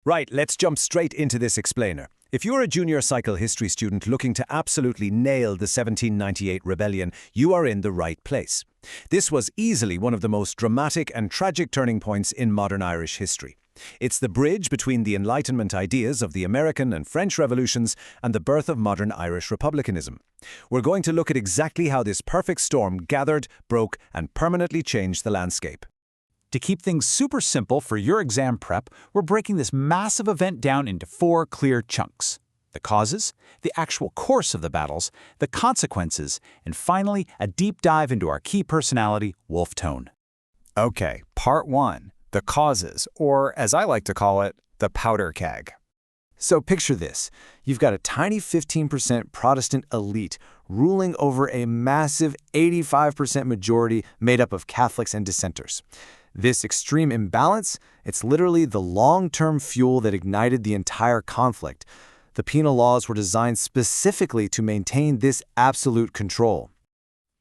Right, let's jump straight into this explainer. If you're a junior cycle history student looking to absolutely nail the 1798 rebellion, you are in the right place. This was easily one of the most dramatic and tragic turning points in modern Irish history. It's the bridge between the Enlightenment ideas of the American and French revolutions and the birth of modern Irish republicanism. We're going to look at exactly how this perfect storm gathered, broke, and permanently changed the landscape. To keep things super simple for your exam prep, we're breaking this massive event down into 4 clear chunks: the causes, the actual course of the battles, the consequences, and finally, a deep dive into our key personality, Wolfe Tone. Okay, part 1, the causes, or as I like to call it, the powder keg. So picture this. You've got a tiny 15% Protestant elite ruling over a massive 85% majority made up of Catholics and dissenters. This extreme imbalance, it's literally the long-term fuel that ignited the entire conflict. The penal laws were designed specifically to maintain this absolute control.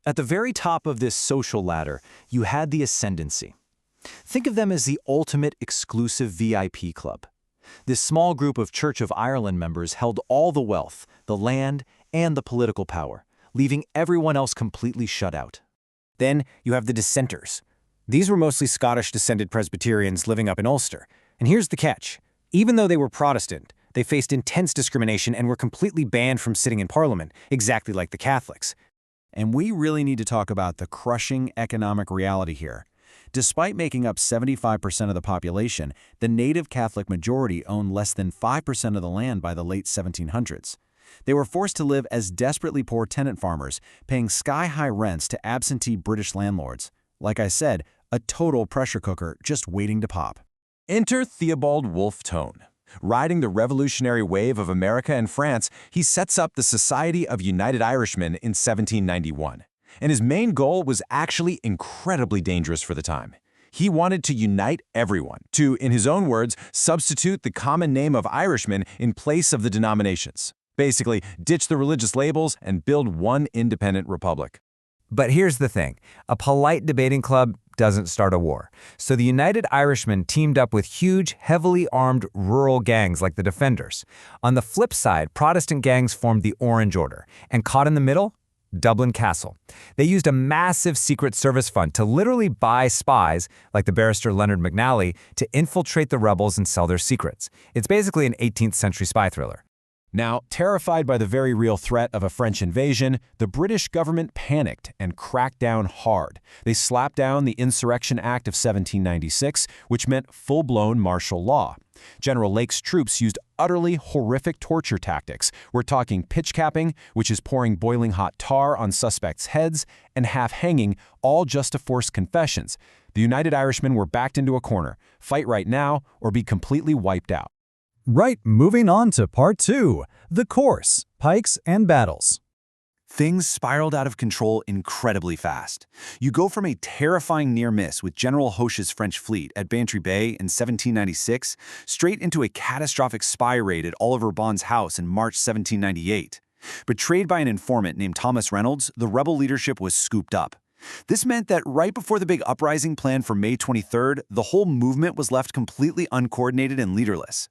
At the very top of this social ladder, you had the Ascendancy. Think of them as the ultimate exclusive VIP club. This small group of Church of Ireland members held all the wealth, the land, and the political power, leaving everyone else completely shut out. Then you have the dissenters. These were mostly Scottish-descended Presbyterians living up in Ulster. And here's the catch. Even though they were Protestant, they faced intense discrimination and were completely banned from sitting in Parliament, exactly like the Catholics. And we really need to talk about the crushing economic reality here. Despite making up 75% of the population, the native Catholic majority owned less than 5% of the land by the late 1700s. They were forced to live as desperately poor tenant farmers, paying sky-high rents to absentee British landlords. Like I said, a total pressure cooker just waiting to pop. Enter Theobald Wolfe Tone. Riding the revolutionary wave of America and France, he sets up the Society of United Irishmen in 1791. And his main goal was actually incredibly dangerous for the time. He wanted to unite everyone, to, in his own words, substitute the common name of Irishmen in place of the denominations. Basically, ditch the religious labels and build one independent republic. But here's the thing. A polite debating club doesn't start a war. So the United Irishmen teamed up with huge, heavily armed rural gangs like the Defenders. On the flip side, Protestant gangs formed the Orange Order. And caught in the middle? Dublin Castle. They used a massive secret service fund to literally buy spies, like the barrister Leonard McNally, to infiltrate the rebels and sell their secrets. It's basically an 18th century spy thriller. Now, terrified by the very real threat of a French invasion, the British government panicked and cracked down hard. They slapped down the Insurrection Act of 1796, which meant full-blown martial law. General Lake's troops used utterly horrific torture tactics. We're talking pitchcapping, which is pouring boiling hot tar on suspects' heads, and half-hanging, all just to force confessions. The United Irishmen were backed into a corner. Fight right now or be completely wiped out. Right, moving on to part 2, the course, pikes and battles. Things spiraled out of control incredibly fast. You go from a terrifying near-miss with General Hoche's French fleet at Bantry Bay in 1796 straight into a catastrophic spy raid at Oliver Bond's house in March 1798. Betrayed by an informant named Thomas Reynolds, the rebel leadership was scooped up. This meant that right before the big uprising planned for May 23rd, the whole movement was left completely uncoordinated and leaderless.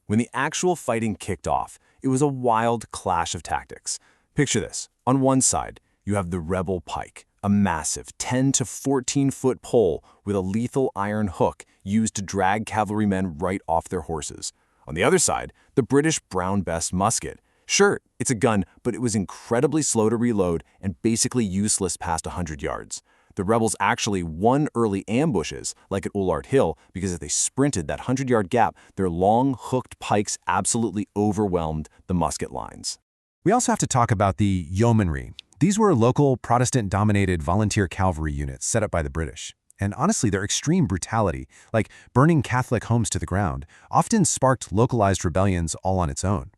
When the actual fighting kicked off, it was a wild clash of tactics. Picture this. On one side, you have the rebel pike, a massive 10 to 14-foot pole with a lethal iron hook used to drag cavalrymen right off their horses. On the other side, the British Brown Bess musket. Sure, it's a gun, but it was incredibly slow to reload and basically useless past 100 yards. The rebels actually won early ambushes, like at Ullard Hill, because if they sprinted that 100-yard gap, their long, hooked pikes absolutely overwhelmed the musket lines. We also have to talk about the yeomanry. These were local Protestant-dominated volunteer cavalry units set up by the British. And honestly, their extreme brutality, like burning Catholic homes to the ground, often sparked localized rebellions all on its own.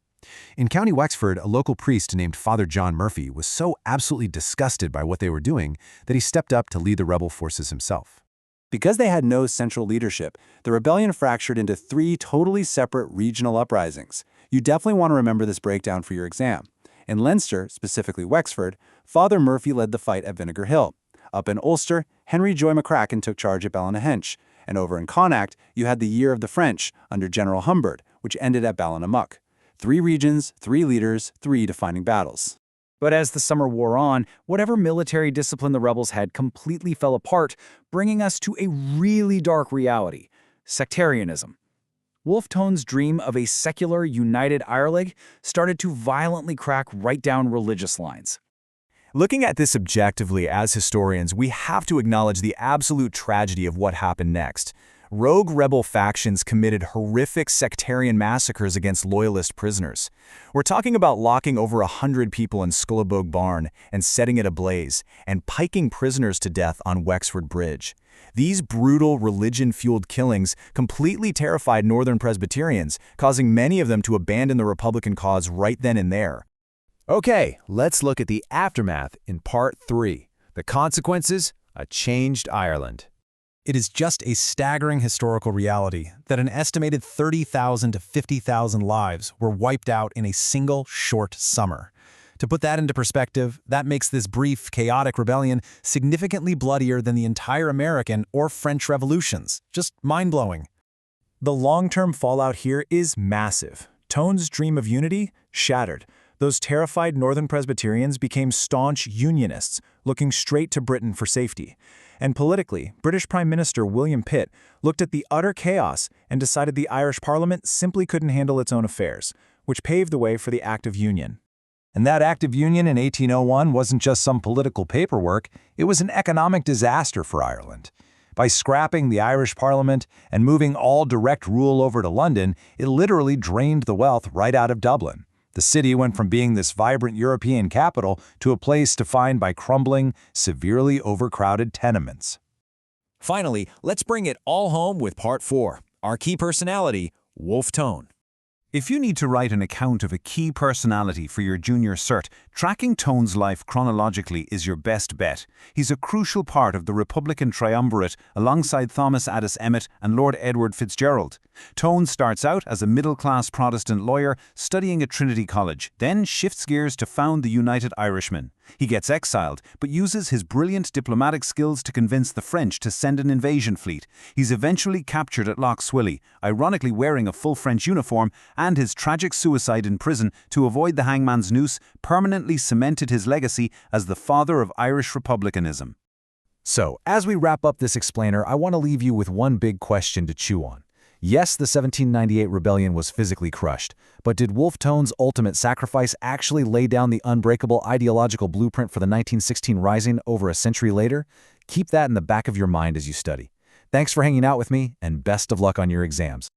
In County Wexford, a local priest named Father John Murphy was so absolutely disgusted by what they were doing that he stepped up to lead the rebel forces himself. Because they had no central leadership, the rebellion fractured into 3 totally separate regional uprisings. You definitely want to remember this breakdown for your exam. In Leinster, specifically Wexford, Father Murphy led the fight at Vinegar Hill. Up in Ulster, Henry Joy McCracken took charge at Ballynahench. And over in Connacht, you had the Year of the French under General Humbert, which ended at Ballinamuck. 3 regions, 3 leaders, 3 defining battles. But as the summer wore on, whatever military discipline the rebels had completely fell apart, bringing us to a really dark reality: sectarianism. Wolfe Tone's dream of a secular, united Ireland started to violently crack right down religious lines. Looking at this objectively as historians, we have to acknowledge the absolute tragedy of what happened next. Rogue rebel factions committed horrific sectarian massacres against loyalist prisoners. We're talking about locking over 100 people in Scullabogue Barn and setting it ablaze, and piking prisoners to death on Wexford Bridge. These brutal, religion-fueled killings completely terrified Northern Presbyterians, causing many of them to abandon the Republican cause right then and there. Okay, let's look at the aftermath in Part 3, the consequences, a changed Ireland. It is just a staggering historical reality that an estimated 30,000 to 50,000 lives were wiped out in a single short summer. To put that into perspective, that makes this brief, chaotic rebellion significantly bloodier than the entire American or French revolutions. Just mind-blowing. The long-term fallout here is massive. Tone's dream of unity shattered. Those terrified Northern Presbyterians became staunch Unionists, looking straight to Britain for safety. And politically, British Prime Minister William Pitt looked at the utter chaos and decided the Irish Parliament simply couldn't handle its own affairs, which paved the way for the Act of Union. And that Act of Union in 1801 wasn't just some political paperwork, it was an economic disaster for Ireland. By scrapping the Irish Parliament and moving all direct rule over to London, it literally drained the wealth right out of Dublin. The city went from being this vibrant European capital to a place defined by crumbling, severely overcrowded tenements. Finally, let's bring it all home with Part 4, our key personality, Wolfe Tone. If you need to write an account of a key personality for your junior cert, tracking Tone's life chronologically is your best bet. He's a crucial part of the Republican triumvirate alongside Thomas Addis Emmet and Lord Edward Fitzgerald. Tone starts out as a middle-class Protestant lawyer studying at Trinity College, then shifts gears to found the United Irishmen. He gets exiled, but uses his brilliant diplomatic skills to convince the French to send an invasion fleet. He's eventually captured at Lough Swilly, ironically wearing a full French uniform, and his tragic suicide in prison to avoid the hangman's noose permanently cemented his legacy as the father of Irish republicanism. So, as we wrap up this explainer, I want to leave you with one big question to chew on. Yes, the 1798 rebellion was physically crushed, but did Wolfe Tone's ultimate sacrifice actually lay down the unbreakable ideological blueprint for the 1916 Rising over a century later? Keep that in the back of your mind as you study. Thanks for hanging out with me, and best of luck on your exams.